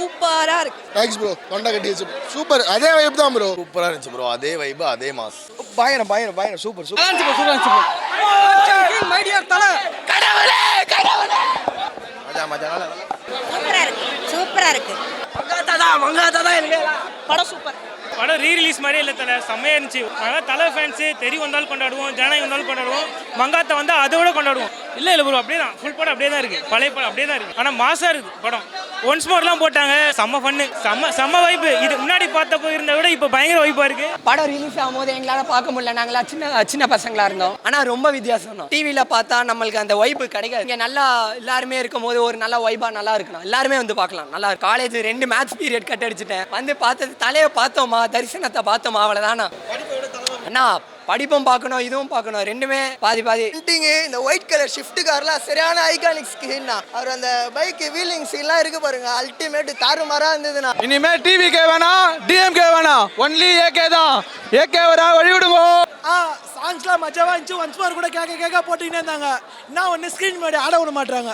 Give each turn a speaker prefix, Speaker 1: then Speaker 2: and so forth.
Speaker 1: சூப்பரா இருக்கு.
Speaker 2: Thanks bro. தொண்டை கட்டிச்சு. சூப்பர். அதே வைப் தான் ப்ரோ.
Speaker 3: சூப்பரா இருந்துச்சு ப்ரோ. அதே வைப் அதே மாஸ்.
Speaker 2: பயங்கரம் சூப்பர் சூப்பர்.
Speaker 4: சூப்பரா இருந்துச்சு. மை டியர் தல.
Speaker 2: கடவுளே.
Speaker 3: மஜா
Speaker 1: சூப்பரா இருக்கு.
Speaker 4: மங்காத்தா எனக்கு
Speaker 1: படம் சூப்பர்.
Speaker 5: படம் ரீரிலீஸ் மாதிரியே இல்லை தலை, செம்மையாக இருந்துச்சு. அதனால் தலை ஃபேன்ஸு தெரி வந்தாலும் கொண்டாடுவோம், ஜனநாயகம் வந்தாலும் கொண்டாடுவோம், மங்காத்தை வந்தால் அதை விட கொண்டாடுவோம். இல்லை ப்ரோ, அப்படியே தான் ஃபுல் படம் அப்படியே தான் இருக்குது, பழைய படம் அப்படியே தான் இருக்குது. ஆனால் மாசாக இருக்குது படம். ஒன்ஸ் மோர்லாம் போட்டாங்க, செம்ம ஃபன்னு, செம்ம வைப்பு. இது முன்னாடி பார்த்தப்போ இருந்த விட இப்போ பயங்கர வைப்பாக இருக்குது.
Speaker 4: படம் ரிலீஸ் ஆகும்போது எங்களால் பார்க்க முடியல, நாங்களா சின்ன பசங்களா இருந்தோம். ஆனால் ரொம்ப வித்தியாசம் தான். டிவியில் பார்த்தா நம்மளுக்கு அந்த வைப்பு கிடைக்காது. இங்கே நல்லா எல்லாருமே இருக்கும் போது ஒரு நல்ல வைப்பாக நல்லா இருக்கணும், எல்லாருமே வந்து பார்க்கலாம். நல்லா காலேஜ் 2 மேத்ஸ் பீரியட் கட் அடிச்சுட்டேன், வந்து பார்த்தது தலையை பார்த்தோமா, தரிசனத்தை பார்த்தோமா, அவ்வளோதானா. அண்ணா படிப்பும் பார்க்கணும், இதுவும் பார்க்கணும், ரெண்டுமே பாதி
Speaker 6: இந்த ஒயிட் கலர் ஷிஃப்ட் கார்லாம் சரியான ஐகானிக் ஸ்கின்னா. அவர் அந்த பைக் வீலிங் சீன்லாம் இருக்கு பாருங்க, அல்டிமேட் தாறுமாறா இருந்ததுண்ணா.
Speaker 7: இனிமே டிவிகே வேணாம், டிஎம்கே வேணாம், ஒன்லி ஏகே தான். ஏகே வரா வழி விடுங்க.
Speaker 6: சாங்ஸ்லாம் மஜாவா இருந்துச்சு. ஒன்ஸ் மோர் கூட கேட்க போட்டுக்கிட்டே இருந்தாங்க. என்ன ஒன்று ஸ்க்ரீன் முன்னாடி ஆட விட மாட்டாங்க.